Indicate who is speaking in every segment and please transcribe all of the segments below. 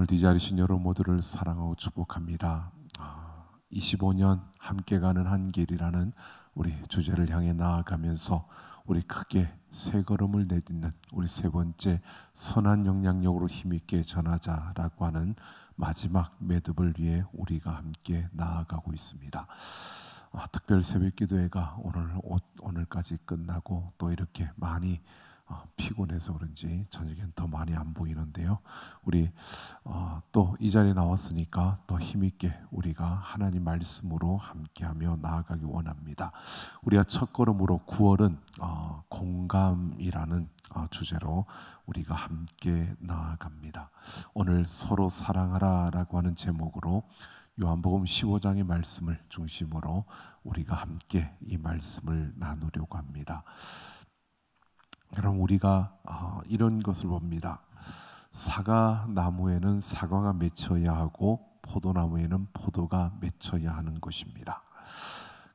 Speaker 1: 오늘도 이 자리신 여러분 모두를 사랑하고 축복합니다. 25년 함께 가는 한 길이라는 우리 주제를 향해 나아가면서 우리 크게 세 걸음을 내딛는 우리 세 번째 선한 영향력으로 힘있게 전하자라고 하는 마지막 매듭을 위해 우리가 함께 나아가고 있습니다. 특별 새벽 기도회가 오늘까지 끝나고 또 이렇게 많이 피곤해서 그런지 저녁엔 더 많이 안 보이는데요. 우리 또 이 자리에 나왔으니까 더 힘있게 우리가 하나님 말씀으로 함께하며 나아가기 원합니다. 우리가 첫 걸음으로 9월은 공감이라는 주제로 우리가 함께 나아갑니다. 오늘 서로 사랑하라라고 하는 제목으로 요한복음 15장의 말씀을 중심으로 우리가 함께 이 말씀을 나누려고 합니다. 그럼 우리가 이런 것을 봅니다. 사과나무에는 사과가 맺혀야 하고 포도나무에는 포도가 맺혀야 하는 것입니다.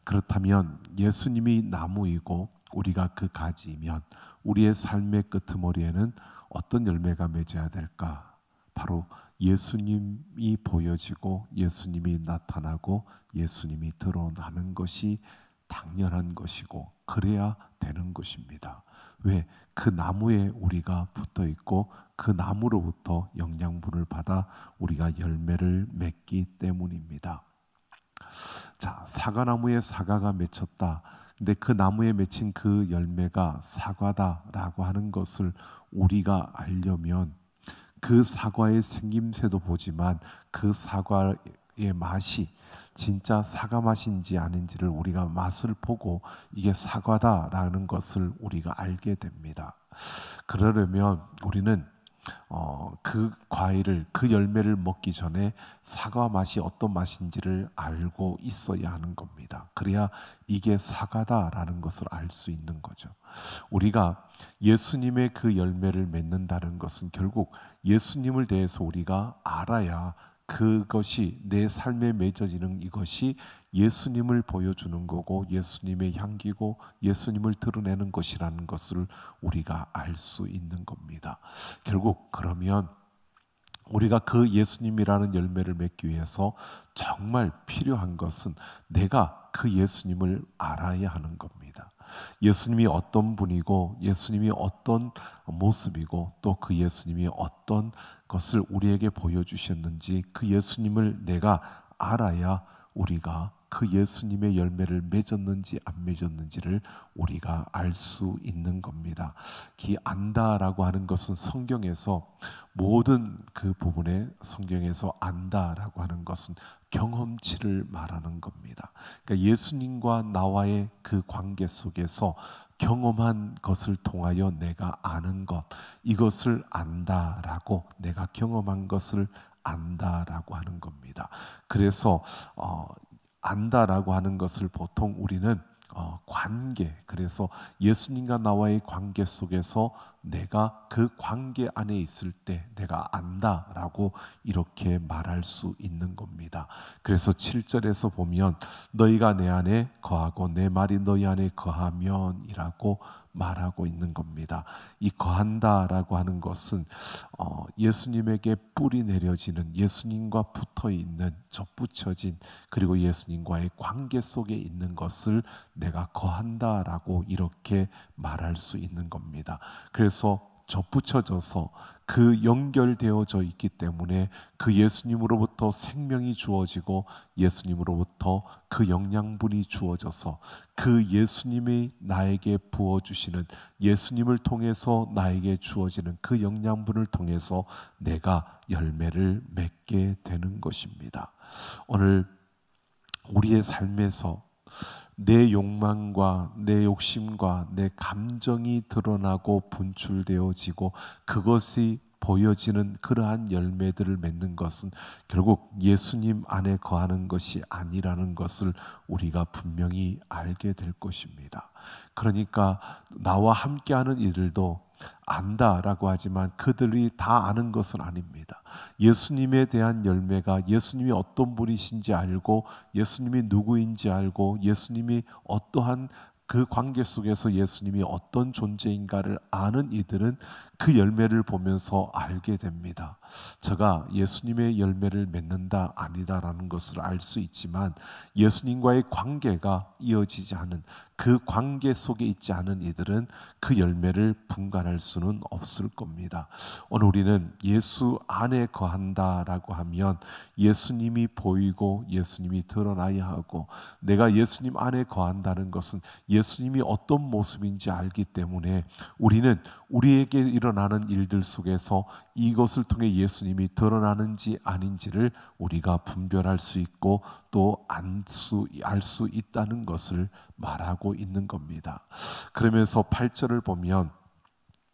Speaker 1: 그렇다면 예수님이 나무이고 우리가 그 가지이면 우리의 삶의 끄트머리에는 어떤 열매가 맺어야 될까? 바로 예수님이 보여지고 예수님이 나타나고 예수님이 드러나는 것이 당연한 것이고 그래야 되는 것입니다. 왜? 그 나무에 우리가 붙어 있고 그 나무로부터 영양분을 받아 우리가 열매를 맺기 때문입니다. 자, 사과나무에 사과가 맺혔다. 근데 그 나무에 맺힌 그 열매가 사과다라고 하는 것을 우리가 알려면 그 사과의 생김새도 보지만 그 사과의 맛이 진짜 사과 맛인지 아닌지를 우리가 맛을 보고 이게 사과다라는 것을 우리가 알게 됩니다. 그러려면 우리는 그 과일을, 그 열매를 먹기 전에 사과 맛이 어떤 맛인지를 알고 있어야 하는 겁니다. 그래야 이게 사과다라는 것을 알 수 있는 거죠. 우리가 예수님의 그 열매를 맺는다는 것은 결국 예수님을 대해서 우리가 알아야 그것이 내 삶에 맺어지는 이것이 예수님을 보여주는 거고 예수님의 향기고 예수님을 드러내는 것이라는 것을 우리가 알 수 있는 겁니다. 결국 그러면 우리가 그 예수님이라는 열매를 맺기 위해서 정말 필요한 것은 내가 그 예수님을 알아야 하는 겁니다. 예수님이 어떤 분이고 예수님이 어떤 모습이고 또 그 예수님이 어떤 것을 우리에게 보여주셨는지 그 예수님을 내가 알아야 우리가 그 예수님의 열매를 맺었는지 안 맺었는지를 우리가 알 수 있는 겁니다. 이 안다라고 하는 것은 성경에서 모든 그 부분에 성경에서 안다라고 하는 것은 경험치를 말하는 겁니다. 그러니까 예수님과 나와의 그 관계 속에서 경험한 것을 통하여 내가 아는 것, 이것을 안다라고 내가 경험한 것을 안다라고 하는 겁니다. 그래서 안다라고 하는 것을 보통 우리는 관계, 그래서 예수님과 나와의 관계 속에서 내가 그 관계 안에 있을 때 내가 안다라고 이렇게 말할 수 있는 겁니다. 그래서 7절에서 보면 너희가 내 안에 거하고 내 말이 너희 안에 거하면 이라고 말하고 있는 겁니다. 이 거한다라고 하는 것은 예수님에게 뿌리 내려지는, 예수님과 붙어있는, 접붙여진, 그리고 예수님과의 관계 속에 있는 것을 내가 거한다라고 이렇게 말할 수 있는 겁니다. 그래서 접붙여져서 그 연결되어져 있기 때문에 그 예수님으로부터 생명이 주어지고 예수님으로부터 그 영양분이 주어져서 그 예수님이 나에게 부어주시는, 예수님을 통해서 나에게 주어지는 그 영양분을 통해서 내가 열매를 맺게 되는 것입니다. 오늘 우리의 삶에서 내 욕망과 내 욕심과 내 감정이 드러나고 분출되어지고 그것이 보여지는 그러한 열매들을 맺는 것은 결국 예수님 안에 거하는 것이 아니라는 것을 우리가 분명히 알게 될 것입니다. 그러니까 나와 함께하는 이들도 안다라고 하지만 그들이 다 아는 것은 아닙니다. 예수님에 대한 열매가 예수님이 어떤 분이신지 알고 예수님이 누구인지 알고 예수님이 어떠한 그 관계 속에서 예수님이 어떤 존재인가를 아는 이들은 그 열매를 보면서 알게 됩니다. 제가 예수님의 열매를 맺는다 아니다라는 것을 알 수 있지만 예수님과의 관계가 이어지지 않은, 그 관계 속에 있지 않은 이들은 그 열매를 분간할 수는 없을 겁니다. 오늘 우리는 예수 안에 거한다라고 하면 예수님이 보이고 예수님이 드러나야 하고, 내가 예수님 안에 거한다는 것은 예수님이 어떤 모습인지 알기 때문에 우리는 우리에게 일어나는 일들 속에서 이것을 통해 예수님이 드러나는지 아닌지를 우리가 분별할 수 있고 또 알 수 있다는 것을 말하고 있는 겁니다. 그러면서 8절을 보면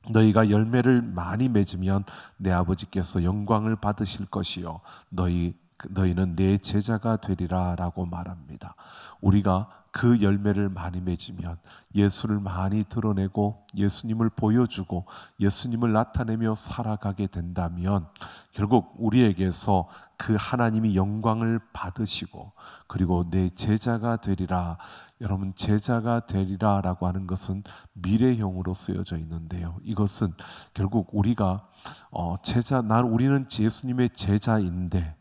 Speaker 1: 너희가 열매를 많이 맺으면 내 아버지께서 영광을 받으실 것이요 너희는 내 제자가 되리라 라고 말합니다. 우리가 그 열매를 많이 맺으면, 예수를 많이 드러내고 예수님을 보여주고 예수님을 나타내며 살아가게 된다면 결국 우리에게서 그 하나님이 영광을 받으시고, 그리고 내 제자가 되리라. 여러분, 제자가 되리라 라고 하는 것은 미래형으로 쓰여져 있는데요, 이것은 결국 우리가 우리는 예수님의 제자인데,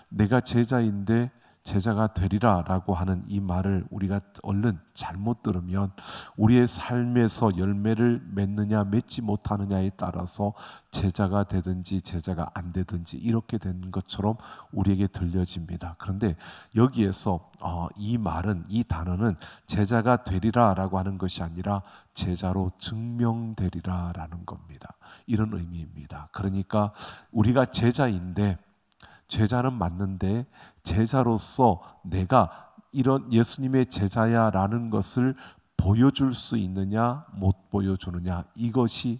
Speaker 1: 내가 제자인데 제자가 되리라 라고 하는 이 말을 우리가 얼른 잘못 들으면 우리의 삶에서 열매를 맺느냐 맺지 못하느냐에 따라서 제자가 되든지 제자가 안 되든지 이렇게 되는 것처럼 우리에게 들려집니다. 그런데 여기에서 이 말은, 이 단어는 제자가 되리라 라고 하는 것이 아니라 제자로 증명되리라 라는 겁니다. 이런 의미입니다. 그러니까 우리가 제자인데, 제자는 맞는데 제자로서 내가 이런 예수님의 제자야 라는 것을 보여줄 수 있느냐 못 보여주느냐, 이것이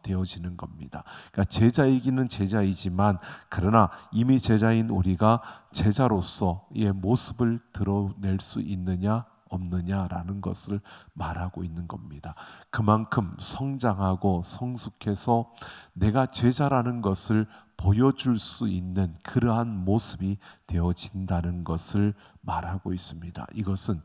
Speaker 1: 되어지는 겁니다. 그러니까 제자이기는 제자이지만 그러나 이미 제자인 우리가 제자로서의 모습을 드러낼 수 있느냐 없느냐라는 것을 말하고 있는 겁니다. 그만큼 성장하고 성숙해서 내가 제자라는 것을 보여줄 수 있는 그러한 모습이 되어진다는 것을 말하고 있습니다. 이것은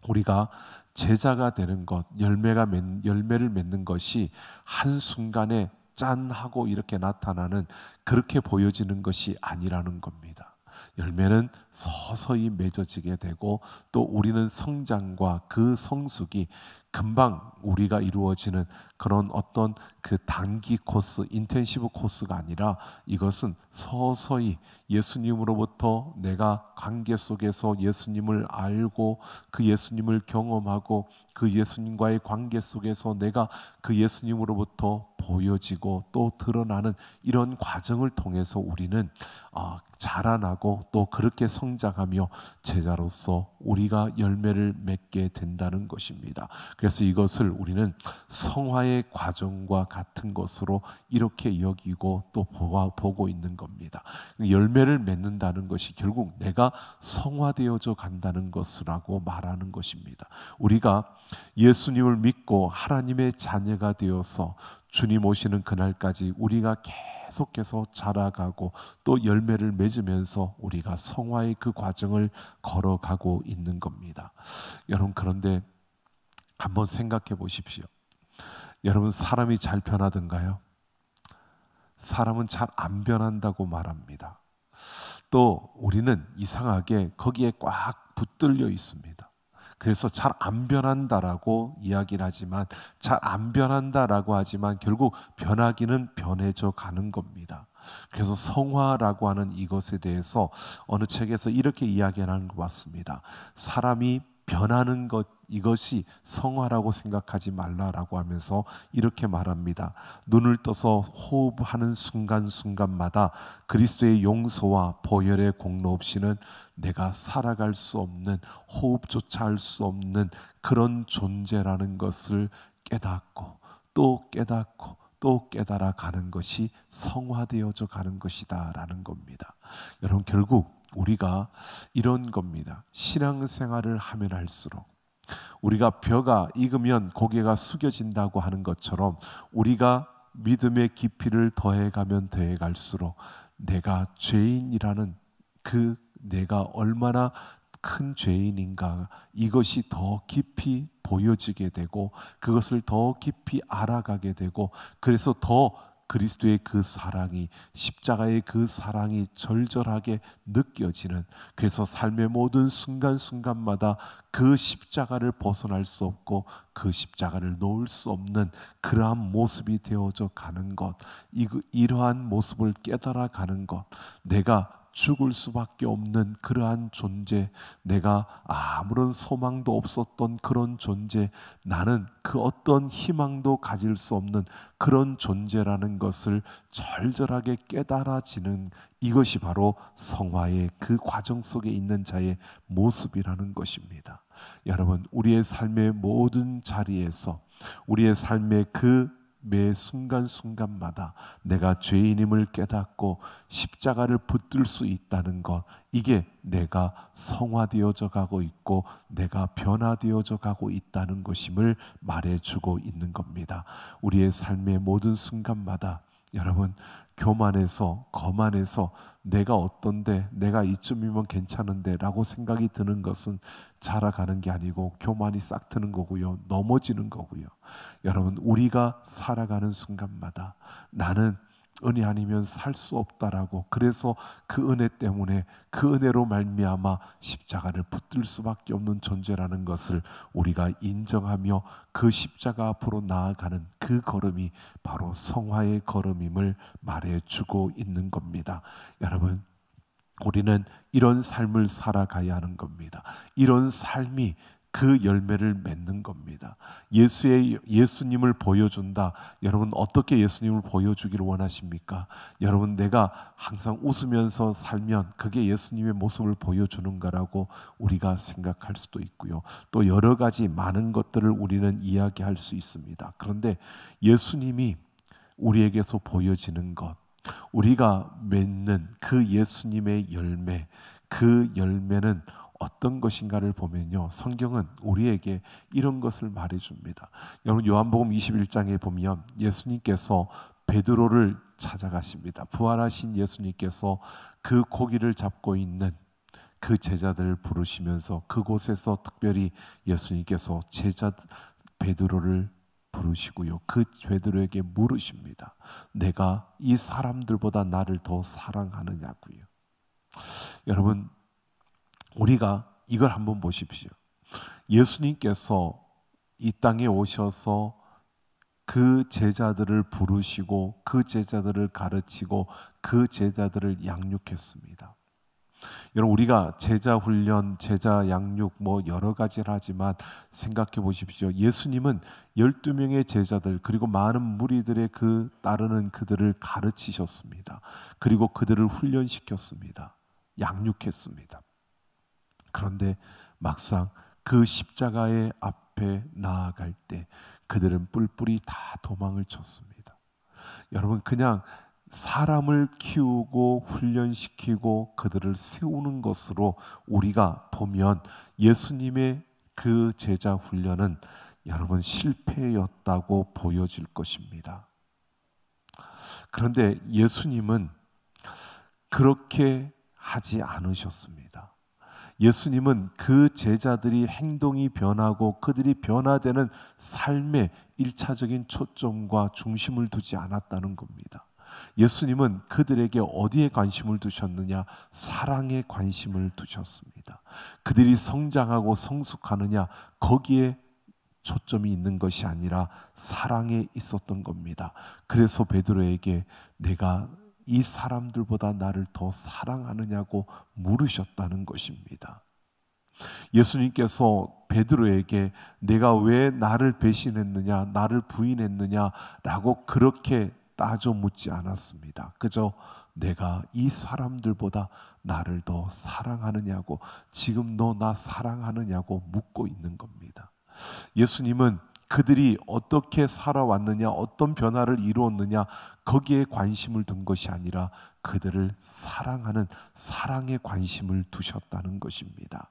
Speaker 1: 우리가 제자가 되는 것, 열매를 맺는 것이 한순간에 짠 하고 이렇게 나타나는, 그렇게 보여지는 것이 아니라는 겁니다. 열매는 서서히 맺어지게 되고 또 우리는 성장과 그 성숙이 금방 우리가 이루어지는 그런 어떤 그 단기 코스, 인텐시브 코스가 아니라 이것은 서서히 예수님으로부터 내가 관계 속에서 예수님을 알고 그 예수님을 경험하고 그 예수님과의 관계 속에서 내가 그 예수님으로부터 보여지고 또 드러나는 이런 과정을 통해서 우리는 자라나고 또 그렇게 성장하며 제자로서 우리가 열매를 맺게 된다는 것입니다. 그래서 이것을 우리는 성화의 과정과 같은 것으로 이렇게 여기고 또 보고 있는 겁니다. 열매를 맺는다는 것이 결국 내가 성화되어져 간다는 것이라고 말하는 것입니다. 우리가 예수님을 믿고 하나님의 자녀가 되어서 주님 오시는 그날까지 우리가 계속해서 자라가고 또 열매를 맺으면서 우리가 성화의 그 과정을 걸어가고 있는 겁니다. 여러분, 그런데 한번 생각해 보십시오. 여러분, 사람이 잘 변하던가요? 사람은 잘 안 변한다고 말합니다. 또 우리는 이상하게 거기에 꽉 붙들려 있습니다. 그래서 잘 안 변한다라고 이야기를 하지만, 잘 안 변한다라고 하지만 결국 변하기는 변해져 가는 겁니다. 그래서 성화라고 하는 이것에 대해서 어느 책에서 이렇게 이야기하는 것 같습니다. 사람이 변하는 것, 이것이 성화라고 생각하지 말라라고 하면서 이렇게 말합니다. 눈을 떠서 호흡하는 순간순간마다 그리스도의 용서와 보혈의 공로 없이는 내가 살아갈 수 없는, 호흡조차 할 수 없는 그런 존재라는 것을 깨닫고 또 깨닫고 또 깨달아 가는 것이 성화되어져 가는 것이다 라는 겁니다. 여러분, 결국 우리가 이런 겁니다. 신앙생활을 하면 할수록 우리가 벼가 익으면 고개가 숙여진다고 하는 것처럼 우리가 믿음의 깊이를 더해가면 더해갈수록 내가 죄인이라는 그 내가 얼마나 큰 죄인인가, 이것이 더 깊이 보여지게 되고 그것을 더 깊이 알아가게 되고, 그래서 더 그리스도의 그 사랑이, 십자가의 그 사랑이 절절하게 느껴지는, 그래서 삶의 모든 순간순간마다 그 십자가를 벗어날 수 없고 그 십자가를 놓을 수 없는 그러한 모습이 되어져 가는 것, 이러한 모습을 깨달아 가는 것, 내가 죽을 수밖에 없는 그러한 존재, 내가 아무런 소망도 없었던 그런 존재, 나는 그 어떤 희망도 가질 수 없는 그런 존재라는 것을 절절하게 깨달아지는, 이것이 바로 성화의 그 과정 속에 있는 자의 모습이라는 것입니다. 여러분, 우리의 삶의 모든 자리에서, 우리의 삶의 그 매 순간순간마다 내가 죄인임을 깨닫고 십자가를 붙들 수 있다는 것, 이게 내가 성화되어져 가고 있고 내가 변화되어져 가고 있다는 것임을 말해주고 있는 겁니다. 우리의 삶의 모든 순간마다 여러분, 교만해서 거만해서 내가 어떤데, 내가 이쯤이면 괜찮은데 라고 생각이 드는 것은 자라가는 게 아니고 교만이 싹 트는 거고요, 넘어지는 거고요. 여러분, 우리가 살아가는 순간마다 나는 은혜 아니면 살 수 없다라고, 그래서 그 은혜 때문에, 그 은혜로 말미암아 십자가를 붙들 수밖에 없는 존재라는 것을 우리가 인정하며 그 십자가 앞으로 나아가는 그 걸음이 바로 성화의 걸음임을 말해주고 있는 겁니다. 여러분, 우리는 이런 삶을 살아가야 하는 겁니다. 이런 삶이 그 열매를 맺는 겁니다. 예수님을 보여준다. 여러분, 어떻게 예수님을 보여주기를 원하십니까? 여러분, 내가 항상 웃으면서 살면 그게 예수님의 모습을 보여주는가라고 우리가 생각할 수도 있고요. 또 여러 가지 많은 것들을 우리는 이야기할 수 있습니다. 그런데 예수님이 우리에게서 보여지는 것, 우리가 맺는 그 예수님의 열매, 그 열매는 어떤 것인가를 보면요, 성경은 우리에게 이런 것을 말해줍니다. 여러분, 요한복음 21장에 보면 예수님께서 베드로를 찾아가십니다. 부활하신 예수님께서 그 고기를 잡고 있는 그 제자들을 부르시면서 그곳에서 특별히 예수님께서 제자 베드로를 부르시고요, 그 베드로에게 물으십니다. 내가 이 사람들보다 나를 더 사랑하느냐고요. 여러분, 우리가 이걸 한번 보십시오. 예수님께서 이 땅에 오셔서 그 제자들을 부르시고 그 제자들을 가르치고 그 제자들을 양육했습니다. 여러분, 우리가 제자 훈련, 제자 양육 뭐 여러 가지를 하지만 생각해 보십시오. 예수님은 12명의 제자들, 그리고 많은 무리들의 그 따르는 그들을 가르치셨습니다. 그리고 그들을 훈련시켰습니다. 양육했습니다. 그런데 막상 그 십자가의 앞에 나아갈 때 그들은 뿔뿔이 다 도망을 쳤습니다. 여러분, 그냥 사람을 키우고 훈련시키고 그들을 세우는 것으로 우리가 보면 예수님의 그 제자 훈련은 여러분 실패였다고 보여질 것입니다. 그런데 예수님은 그렇게 하지 않으셨습니다. 예수님은 그 제자들이 행동이 변하고 그들이 변화되는 삶에 1차적인 초점과 중심을 두지 않았다는 겁니다. 예수님은 그들에게 어디에 관심을 두셨느냐? 사랑에 관심을 두셨습니다. 그들이 성장하고 성숙하느냐? 거기에 초점이 있는 것이 아니라 사랑에 있었던 겁니다. 그래서 베드로에게 내가 이 사람들보다 나를 더 사랑하느냐고 물으셨다는 것입니다. 예수님께서 베드로에게 내가 왜 나를 배신했느냐, 나를 부인했느냐라고 그렇게 따져 묻지 않았습니다. 그저 내가 이 사람들보다 나를 더 사랑하느냐고, 지금 너 나 사랑하느냐고 묻고 있는 겁니다. 예수님은 그들이 어떻게 살아왔느냐, 어떤 변화를 이루었느냐, 거기에 관심을 둔 것이 아니라 그들을 사랑하는 사랑에 관심을 두셨다는 것입니다.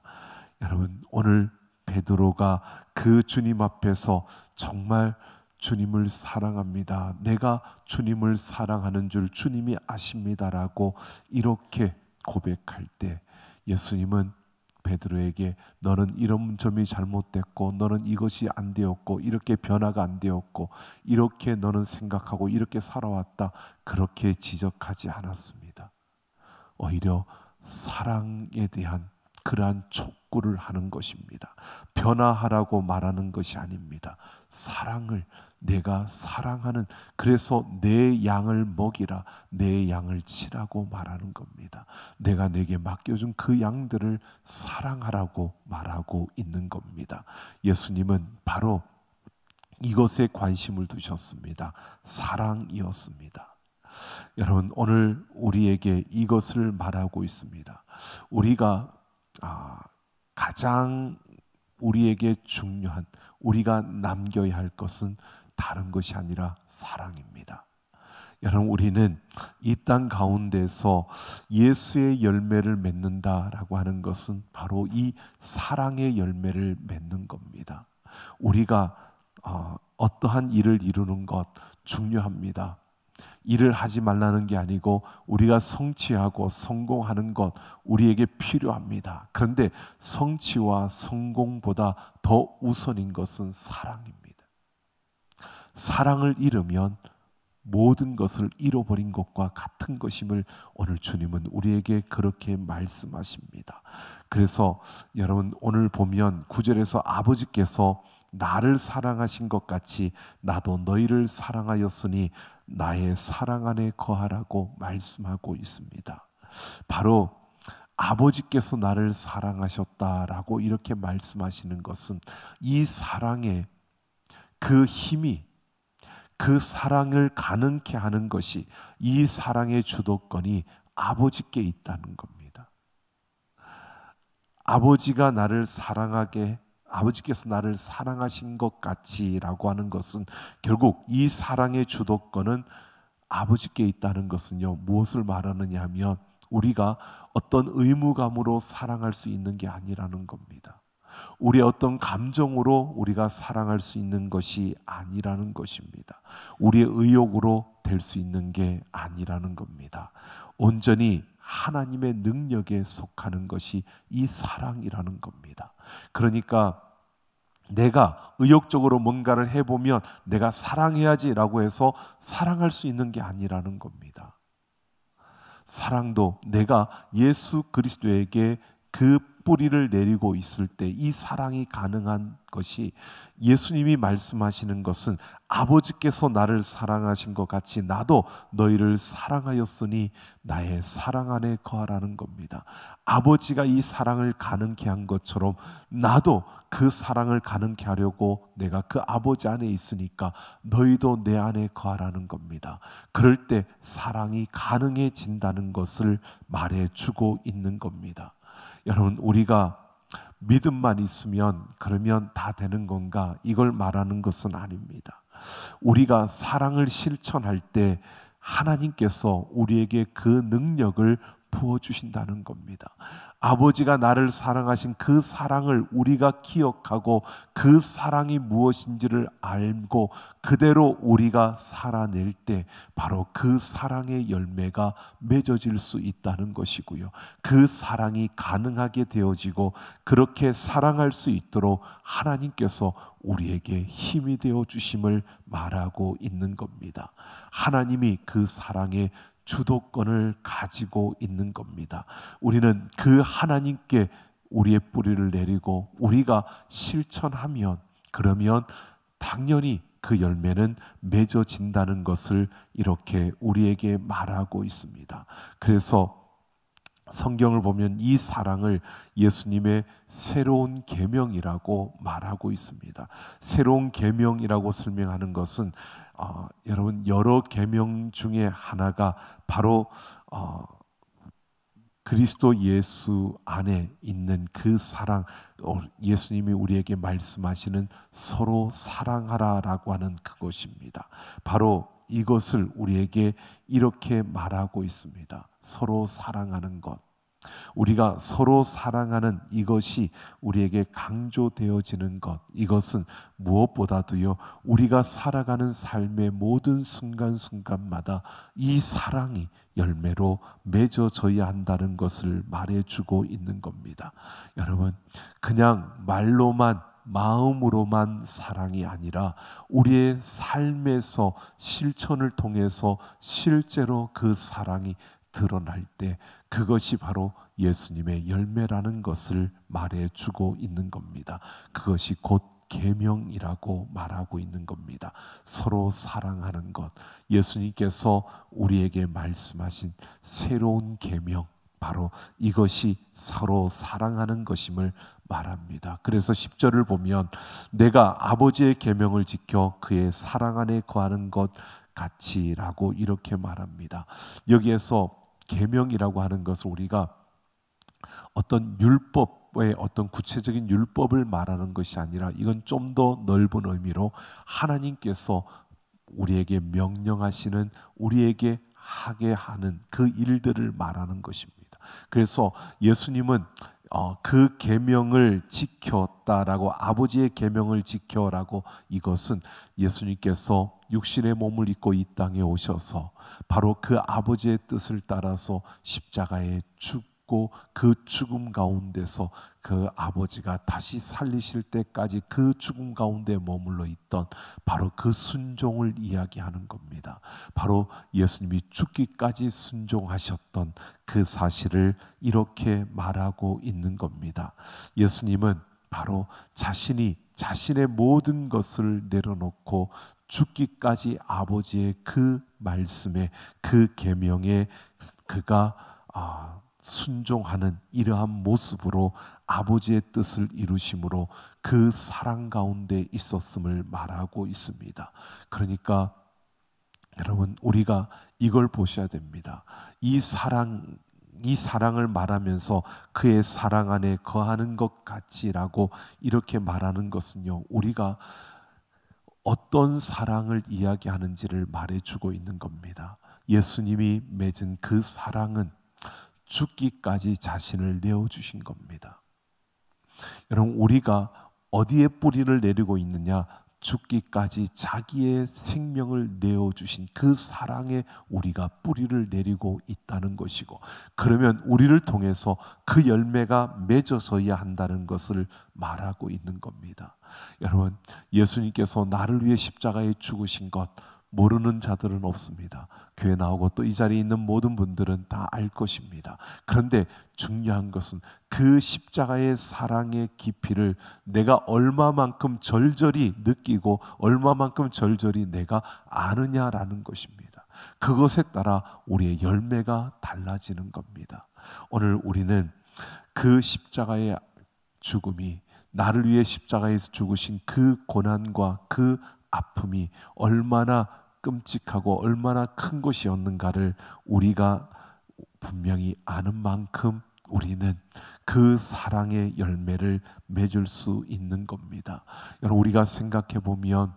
Speaker 1: 여러분, 오늘 베드로가 그 주님 앞에서 정말 주님을 사랑합니다, 내가 주님을 사랑하는 줄 주님이 아십니다라고 이렇게 고백할 때 예수님은 베드로에게 너는 이런 점이 잘못됐고 너는 이것이 안 되었고 이렇게 변화가 안 되었고 이렇게 너는 생각하고 이렇게 살아왔다, 그렇게 지적하지 않았습니다. 오히려 사랑에 대한 그러한 촉구를 하는 것입니다. 변화하라고 말하는 것이 아닙니다. 사랑을, 내가 사랑하는, 그래서 내 양을 먹이라, 내 양을 치라고 말하는 겁니다. 내가 내게 맡겨준 그 양들을 사랑하라고 말하고 있는 겁니다. 예수님은 바로 이것에 관심을 두셨습니다. 사랑이었습니다. 여러분, 오늘 우리에게 이것을 말하고 있습니다. 우리가 가장 우리에게 중요한, 우리가 남겨야 할 것은 다른 것이 아니라 사랑입니다. 여러분, 우리는 이 땅 가운데서 예수의 열매를 맺는다라고 하는 것은 바로 이 사랑의 열매를 맺는 겁니다. 우리가 어떠한 일을 이루는 것 중요합니다. 일을 하지 말라는 게 아니고 우리가 성취하고 성공하는 것 우리에게 필요합니다. 그런데 성취와 성공보다 더 우선인 것은 사랑입니다. 사랑을 잃으면 모든 것을 잃어버린 것과 같은 것임을 오늘 주님은 우리에게 그렇게 말씀하십니다. 그래서 여러분, 오늘 보면 9절에서 아버지께서 나를 사랑하신 것 같이 나도 너희를 사랑하였으니 나의 사랑 안에 거하라고 말씀하고 있습니다. 바로 아버지께서 나를 사랑하셨다라고 이렇게 말씀하시는 것은 이 사랑의 그 힘이, 그 사랑을 가능케 하는 것이, 이 사랑의 주도권이 아버지께 있다는 겁니다. 아버지가 나를 사랑하게, 아버지께서 나를 사랑하신 것 같이라고 하는 것은 결국 이 사랑의 주도권은 아버지께 있다는 것은요, 무엇을 말하느냐 하면 우리가 어떤 의무감으로 사랑할 수 있는 게 아니라는 겁니다. 우리의 어떤 감정으로 우리가 사랑할 수 있는 것이 아니라는 것입니다. 우리의 의욕으로 될 수 있는 게 아니라는 겁니다. 온전히 하나님의 능력에 속하는 것이 이 사랑이라는 겁니다. 그러니까 내가 의욕적으로 뭔가를 해보면 내가 사랑해야지라고 해서 사랑할 수 있는 게 아니라는 겁니다. 사랑도 내가 예수 그리스도에게 그 뿌리를 내리고 있을 때 이 사랑이 가능한 것이, 예수님이 말씀하시는 것은 아버지께서 나를 사랑하신 것 같이 나도 너희를 사랑하였으니 나의 사랑 안에 거하라는 겁니다. 아버지가 이 사랑을 가능케 한 것처럼 나도 그 사랑을 가능케 하려고 내가 그 아버지 안에 있으니까 너희도 내 안에 거하라는 겁니다. 그럴 때 사랑이 가능해진다는 것을 말해주고 있는 겁니다. 여러분, 우리가 믿음만 있으면 그러면 다 되는 건가? 이걸 말하는 것은 아닙니다. 우리가 사랑을 실천할 때 하나님께서 우리에게 그 능력을 부어주신다는 겁니다. 아버지가 나를 사랑하신 그 사랑을 우리가 기억하고 그 사랑이 무엇인지를 알고 그대로 우리가 살아낼 때 바로 그 사랑의 열매가 맺어질 수 있다는 것이고요. 그 사랑이 가능하게 되어지고 그렇게 사랑할 수 있도록 하나님께서 우리에게 힘이 되어 주심을 말하고 있는 겁니다. 하나님이 그 사랑의 주도권을 가지고 있는 겁니다. 우리는 그 하나님께 우리의 뿌리를 내리고 우리가 실천하면, 그러면 당연히 그 열매는 맺어진다는 것을 이렇게 우리에게 말하고 있습니다. 그래서 성경을 보면 이 사랑을 예수님의 새로운 계명이라고 말하고 있습니다. 새로운 계명이라고 설명하는 것은 여러분, 여러 계명 중에 하나가 바로 그리스도 예수 안에 있는 그 사랑, 예수님이 우리에게 말씀하시는 서로 사랑하라라고 하는 그것입니다. 바로 이것을 우리에게 이렇게 말하고 있습니다. 서로 사랑하는 것. 우리가 서로 사랑하는 이것이 우리에게 강조되어지는 것, 이것은 무엇보다도요, 우리가 살아가는 삶의 모든 순간순간마다 이 사랑이 열매로 맺어져야 한다는 것을 말해주고 있는 겁니다. 여러분, 그냥 말로만, 마음으로만 사랑이 아니라 우리의 삶에서 실천을 통해서 실제로 그 사랑이 드러날 때 그것이 바로 예수님의 열매라는 것을 말해주고 있는 겁니다. 그것이 곧 계명이라고 말하고 있는 겁니다. 서로 사랑하는 것, 예수님께서 우리에게 말씀하신 새로운 계명, 바로 이것이 서로 사랑하는 것임을 말합니다. 그래서 10절을 보면 내가 아버지의 계명을 지켜 그의 사랑 안에 거하는 것 같이라고 이렇게 말합니다. 여기에서 계명이라고 하는 것을 우리가 어떤 율법의 어떤 구체적인 율법을 말하는 것이 아니라 이건 좀 더 넓은 의미로 하나님께서 우리에게 명령하시는, 우리에게 하게 하는 그 일들을 말하는 것입니다. 그래서 예수님은 그 계명을 지켰다라고, 아버지의 계명을 지켜라고, 이것은 예수님께서 육신의 몸을 입고 이 땅에 오셔서 바로 그 아버지의 뜻을 따라서 십자가에 죽고 그 죽음 가운데서 그 아버지가 다시 살리실 때까지 그 죽음 가운데 머물러 있던 바로 그 순종을 이야기하는 겁니다. 바로 예수님이 죽기까지 순종하셨던 그 사실을 이렇게 말하고 있는 겁니다. 예수님은 바로 자신의 모든 것을 내려놓고 죽기까지 아버지의 그 말씀에, 그 계명에 그가 순종하는 이러한 모습으로 아버지의 뜻을 이루심으로 그 사랑 가운데 있었음을 말하고 있습니다. 그러니까 여러분, 우리가 이걸 보셔야 됩니다. 이 사랑을 말하면서 그의 사랑 안에 거하는 것 같이라고 이렇게 말하는 것은요, 우리가 어떤 사랑을 이야기하는지를 말해주고 있는 겁니다. 예수님이 맺은 그 사랑은 죽기까지 자신을 내어주신 겁니다. 여러분, 우리가 어디에 뿌리를 내리고 있느냐? 죽기까지 자기의 생명을 내어주신 그 사랑에 우리가 뿌리를 내리고 있다는 것이고, 그러면 우리를 통해서 그 열매가 맺어서야 한다는 것을 말하고 있는 겁니다. 여러분, 예수님께서 나를 위해 십자가에 죽으신 것 모르는 자들은 없습니다. 교회 나오고 또 이 자리에 있는 모든 분들은 다 알 것입니다. 그런데 중요한 것은 그 십자가의 사랑의 깊이를 내가 얼마만큼 절절히 느끼고 얼마만큼 절절히 내가 아느냐라는 것입니다. 그것에 따라 우리의 열매가 달라지는 겁니다. 오늘 우리는 그 십자가의 죽음이, 나를 위해 십자가에서 죽으신 그 고난과 그 아픔이 얼마나 끔찍하고 얼마나 큰 것이었는가를 우리가 분명히 아는 만큼 우리는 그 사랑의 열매를 맺을 수 있는 겁니다. 여러분, 우리가 생각해 보면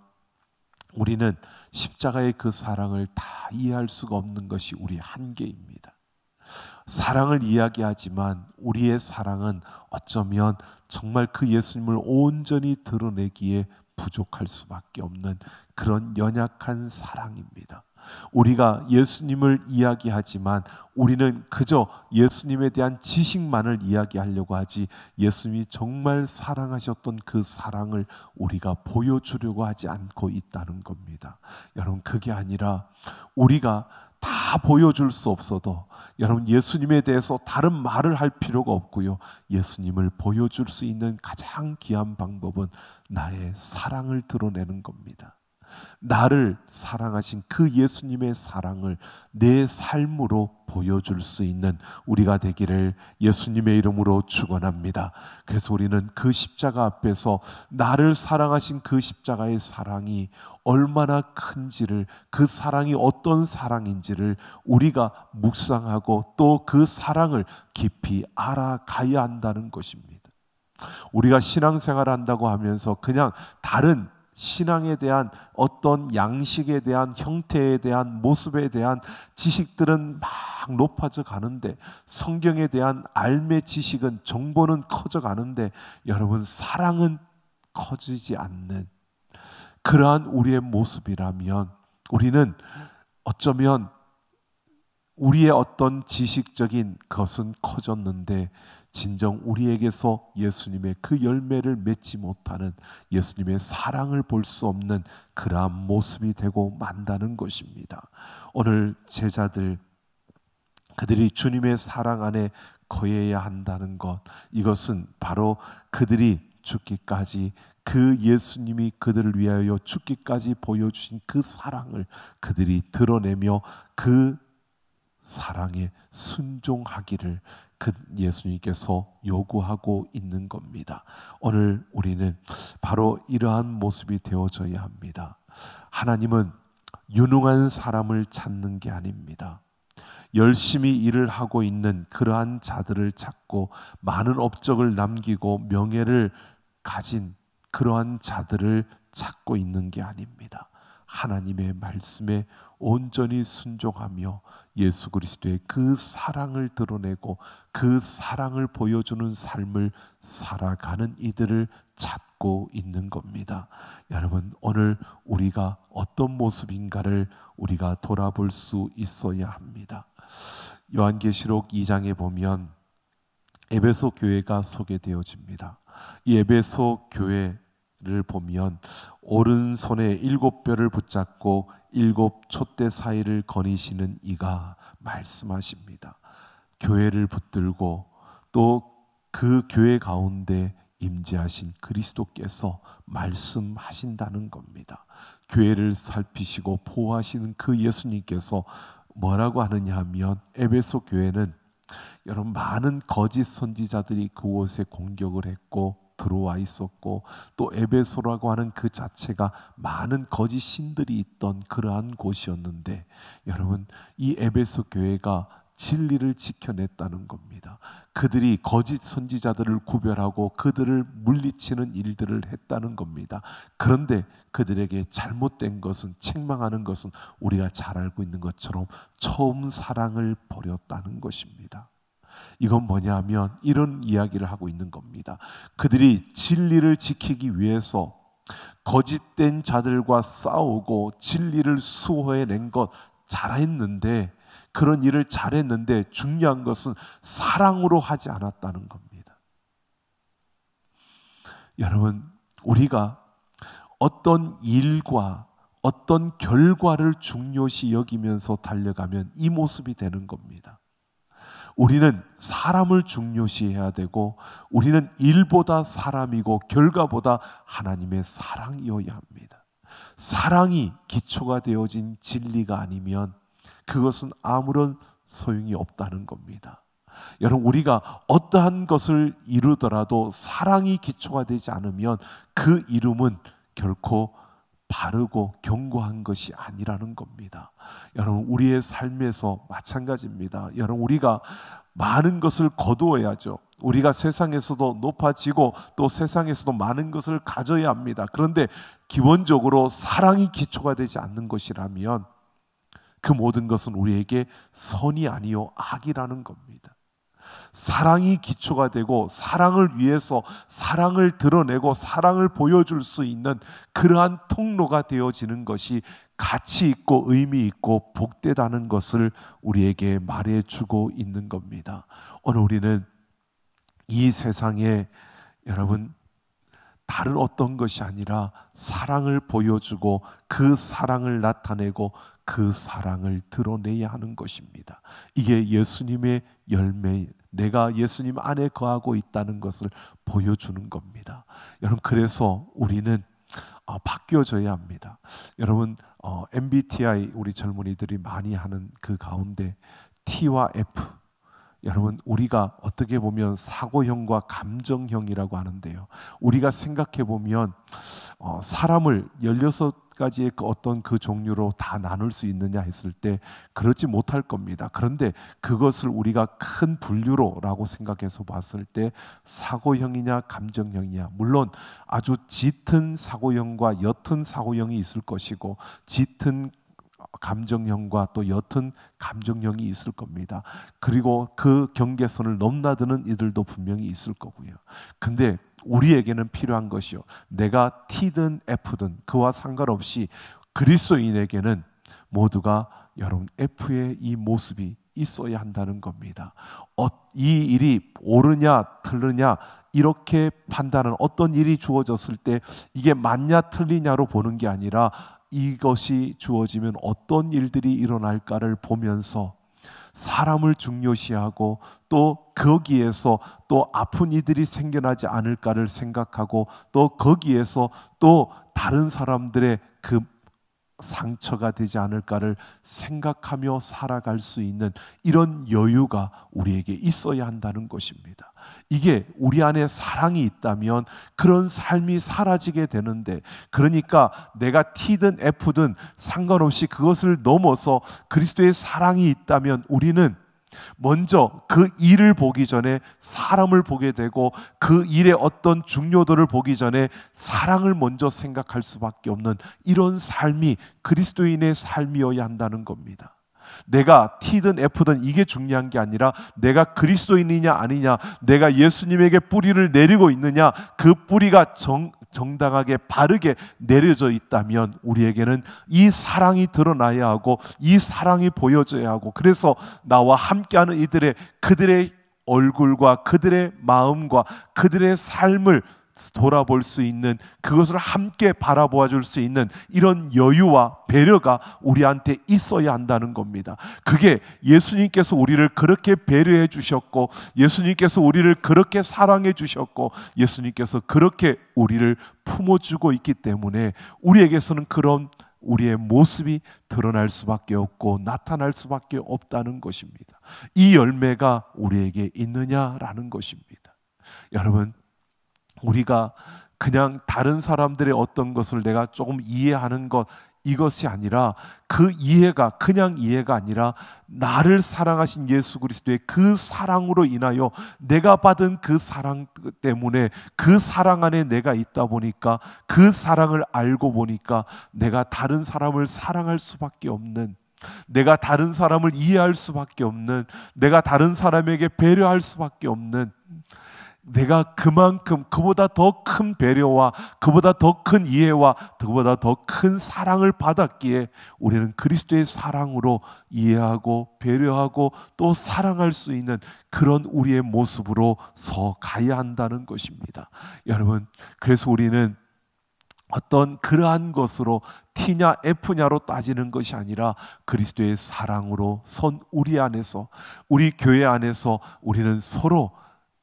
Speaker 1: 우리는 십자가의 그 사랑을 다 이해할 수가 없는 것이 우리의 한계입니다. 사랑을 이야기하지만 우리의 사랑은 어쩌면 정말 그 예수님을 온전히 드러내기에 부족할 수밖에 없는 그런 연약한 사랑입니다. 우리가 예수님을 이야기하지만 우리는 그저 예수님에 대한 지식만을 이야기하려고 하지, 예수님이 정말 사랑하셨던 그 사랑을 우리가 보여주려고 하지 않고 있다는 겁니다. 여러분, 그게 아니라 우리가 다 보여줄 수 없어도 여러분, 예수님에 대해서 다른 말을 할 필요가 없고요, 예수님을 보여줄 수 있는 가장 귀한 방법은 나의 사랑을 드러내는 겁니다. 나를 사랑하신 그 예수님의 사랑을 내 삶으로 보여줄 수 있는 우리가 되기를 예수님의 이름으로 축원합니다. 그래서 우리는 그 십자가 앞에서 나를 사랑하신 그 십자가의 사랑이 얼마나 큰지를, 그 사랑이 어떤 사랑인지를 우리가 묵상하고 또 그 사랑을 깊이 알아가야 한다는 것입니다. 우리가 신앙생활을 한다고 하면서 그냥 다른 신앙에 대한 어떤 양식에 대한 형태에 대한 모습에 대한 지식들은 막 높아져 가는데, 성경에 대한 알매 지식은 정보는 커져 가는데, 여러분 사랑은 커지지 않는 그러한 우리의 모습이라면, 우리는 어쩌면 우리의 어떤 지식적인 것은 커졌는데 진정 우리에게서 예수님의 그 열매를 맺지 못하는, 예수님의 사랑을 볼 수 없는 그러한 모습이 되고 만다는 것입니다. 오늘 제자들, 그들이 주님의 사랑 안에 거해야 한다는 것, 이것은 바로 그들이 죽기까지, 그 예수님이 그들을 위하여 죽기까지 보여주신 그 사랑을 그들이 드러내며 그 사랑에 순종하기를 그 예수님께서 요구하고 있는 겁니다. 오늘 우리는 바로 이러한 모습이 되어져야 합니다. 하나님은 유능한 사람을 찾는 게 아닙니다. 열심히 일을 하고 있는 그러한 자들을 찾고 많은 업적을 남기고 명예를 가진 그러한 자들을 찾고 있는 게 아닙니다. 하나님의 말씀에 온전히 순종하며 예수 그리스도의 그 사랑을 드러내고 그 사랑을 보여주는 삶을 살아가는 이들을 찾고 있는 겁니다. 여러분, 오늘 우리가 어떤 모습인가를 우리가 돌아볼 수 있어야 합니다. 요한계시록 2장에 보면 에베소 교회가 소개되어집니다. 이 에베소 교회를 보면 오른손에 7뼈를 붙잡고 7 촛대 사이를 거니시는 이가 말씀하십니다. 교회를 붙들고 또 그 교회 가운데 임재하신 그리스도께서 말씀하신다는 겁니다. 교회를 살피시고 보호하시는 그 예수님께서 뭐라고 하느냐 하면, 에베소 교회는 여러분 많은 거짓 선지자들이 그곳에 공격을 했고 들어와 있었고, 또 에베소라고 하는 그 자체가 많은 거짓 신들이 있던 그러한 곳이었는데, 여러분 이 에베소 교회가 진리를 지켜냈다는 겁니다. 그들이 거짓 선지자들을 구별하고 그들을 물리치는 일들을 했다는 겁니다. 그런데 그들에게 잘못된 것은, 책망하는 것은 우리가 잘 알고 있는 것처럼 처음 사랑을 버렸다는 것입니다. 이건 뭐냐 하면 이런 이야기를 하고 있는 겁니다. 그들이 진리를 지키기 위해서 거짓된 자들과 싸우고 진리를 수호해낸 것 잘했는데, 그런 일을 잘했는데 중요한 것은 사랑으로 하지 않았다는 겁니다. 여러분, 우리가 어떤 일과 어떤 결과를 중요시 여기면서 달려가면 이 모습이 되는 겁니다. 우리는 사람을 중요시해야 되고, 우리는 일보다 사람이고 결과보다 하나님의 사랑이어야 합니다. 사랑이 기초가 되어진 진리가 아니면 그것은 아무런 소용이 없다는 겁니다. 여러분, 우리가 어떠한 것을 이루더라도 사랑이 기초가 되지 않으면 그 이름은 결코 바르고 견고한 것이 아니라는 겁니다. 여러분, 우리의 삶에서 마찬가지입니다. 여러분, 우리가 많은 것을 거두어야죠. 우리가 세상에서도 높아지고 또 세상에서도 많은 것을 가져야 합니다. 그런데 기본적으로 사랑이 기초가 되지 않는 것이라면 그 모든 것은 우리에게 선이 아니요 악이라는 겁니다. 사랑이 기초가 되고 사랑을 위해서 사랑을 드러내고 사랑을 보여줄 수 있는 그러한 통로가 되어지는 것이 가치 있고 의미 있고 복되다는 것을 우리에게 말해주고 있는 겁니다. 오늘 우리는 이 세상에 여러분 다른 어떤 것이 아니라 사랑을 보여주고 그 사랑을 나타내고 그 사랑을 드러내야 하는 것입니다. 이게 예수님의 열매, 내가 예수님 안에 거하고 있다는 것을 보여주는 겁니다. 여러분, 그래서 우리는 바뀌어져야 합니다. 여러분, MBTI 우리 젊은이들이 많이 하는 그 가운데 T와 F, 여러분, 우리가 어떻게 보면 사고형과 감정형이라고 하는데요, 우리가 생각해 보면 사람을 16가지의 어떤 그 종류로 다 나눌 수 있느냐 했을 때 그렇지 못할 겁니다. 그런데 그것을 우리가 큰 분류로라고 생각해서 봤을 때 사고형이냐 감정형이냐, 물론 아주 짙은 사고형과 옅은 사고형이 있을 것이고 짙은 감정형과 또 옅은 감정형이 있을 겁니다. 그리고 그 경계선을 넘나드는 이들도 분명히 있을 거고요. 근데 우리에게는 필요한 것이요, 내가 T든 F든 그와 상관없이 그리스도인에게는 모두가 여러분 F의 이 모습이 있어야 한다는 겁니다. 이 일이 옳으냐 틀르냐 이렇게 판단은, 어떤 일이 주어졌을 때 이게 맞냐 틀리냐로 보는 게 아니라 이것이 주어지면 어떤 일들이 일어날까를 보면서 사람을 중요시하고 또 거기에서 또 아픈 이들이 생겨나지 않을까를 생각하고 또 거기에서 또 다른 사람들의 그 상처가 되지 않을까를 생각하며 살아갈 수 있는 이런 여유가 우리에게 있어야 한다는 것입니다. 이게 우리 안에 사랑이 있다면 그런 삶이 사라지게 되는데, 그러니까 내가 T든 F든 상관없이 그것을 넘어서 그리스도의 사랑이 있다면 우리는 먼저 그 일을 보기 전에 사람을 보게 되고, 그 일의 어떤 중요도를 보기 전에 사랑을 먼저 생각할 수밖에 없는 이런 삶이 그리스도인의 삶이어야 한다는 겁니다. 내가 T든 F든 이게 중요한 게 아니라 내가 그리스도인이냐 아니냐, 내가 예수님에게 뿌리를 내리고 있느냐, 그 뿌리가 정당하게 바르게 내려져 있다면 우리에게는 이 사랑이 드러나야 하고 이 사랑이 보여져야 하고, 그래서 나와 함께하는 이들의 그들의 얼굴과 그들의 마음과 그들의 삶을 돌아볼 수 있는, 그것을 함께 바라보아 줄 수 있는 이런 여유와 배려가 우리한테 있어야 한다는 겁니다. 그게 예수님께서 우리를 그렇게 배려해 주셨고, 예수님께서 우리를 그렇게 사랑해 주셨고, 예수님께서 그렇게 우리를 품어주고 있기 때문에 우리에게서는 그런 우리의 모습이 드러날 수밖에 없고 나타날 수밖에 없다는 것입니다. 이 열매가 우리에게 있느냐라는 것입니다. 여러분, 우리가 그냥 다른 사람들의 어떤 것을 내가 조금 이해하는 것, 이것이 아니라, 그 이해가 그냥 이해가 아니라 나를 사랑하신 예수 그리스도의 그 사랑으로 인하여 내가 받은 그 사랑 때문에, 그 사랑 안에 내가 있다 보니까, 그 사랑을 알고 보니까 내가 다른 사람을 사랑할 수밖에 없는, 내가 다른 사람을 이해할 수밖에 없는, 내가 다른 사람에게 배려할 수밖에 없는, 내가 그만큼 그보다 더 큰 배려와 그보다 더 큰 이해와 그보다 더 큰 사랑을 받았기에 우리는 그리스도의 사랑으로 이해하고 배려하고 또 사랑할 수 있는 그런 우리의 모습으로 서 가야 한다는 것입니다. 여러분, 그래서 우리는 어떤 그러한 것으로 T냐 F냐로 따지는 것이 아니라 그리스도의 사랑으로 선 우리 안에서, 우리 교회 안에서 우리는 서로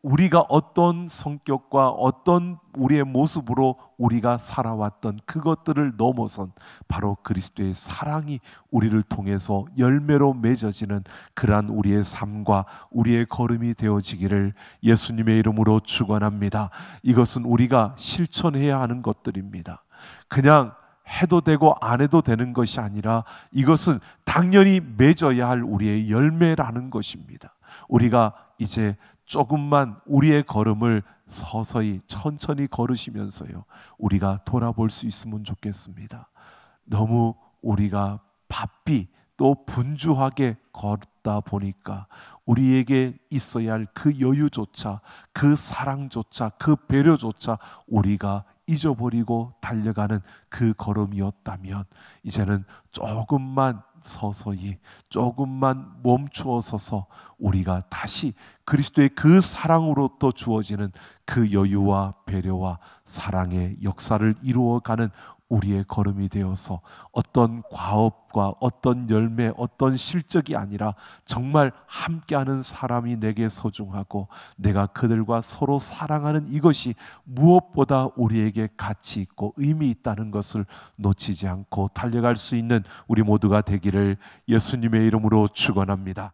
Speaker 1: 우리가 어떤 성격과 어떤 우리의 모습으로 우리가 살아왔던 그것들을 넘어선 바로 그리스도의 사랑이 우리를 통해서 열매로 맺어지는 그러한 우리의 삶과 우리의 걸음이 되어지기를 예수님의 이름으로 축원합니다. 이것은 우리가 실천해야 하는 것들입니다. 그냥 해도 되고 안 해도 되는 것이 아니라 이것은 당연히 맺어야 할 우리의 열매라는 것입니다. 우리가 이제 조금만 우리의 걸음을 서서히 천천히 걸으시면서요, 우리가 돌아볼 수 있으면 좋겠습니다. 너무 우리가 바삐 또 분주하게 걷다 보니까 우리에게 있어야 할 그 여유조차, 그 사랑조차, 그 배려조차 우리가 잊어버리고 달려가는 그 걸음이었다면, 이제는 조금만 서서히, 조금만 멈추어 서서 우리가 다시 그리스도의 그 사랑으로부터 주어지는 그 여유와 배려와 사랑의 역사를 이루어가는 우리의 걸음이 되어서 어떤 과업과 어떤 열매, 어떤 실적이 아니라 정말 함께하는 사람이 내게 소중하고 내가 그들과 서로 사랑하는 이것이 무엇보다 우리에게 가치 있고 의미 있다는 것을 놓치지 않고 달려갈 수 있는 우리 모두가 되기를 예수님의 이름으로 축원합니다.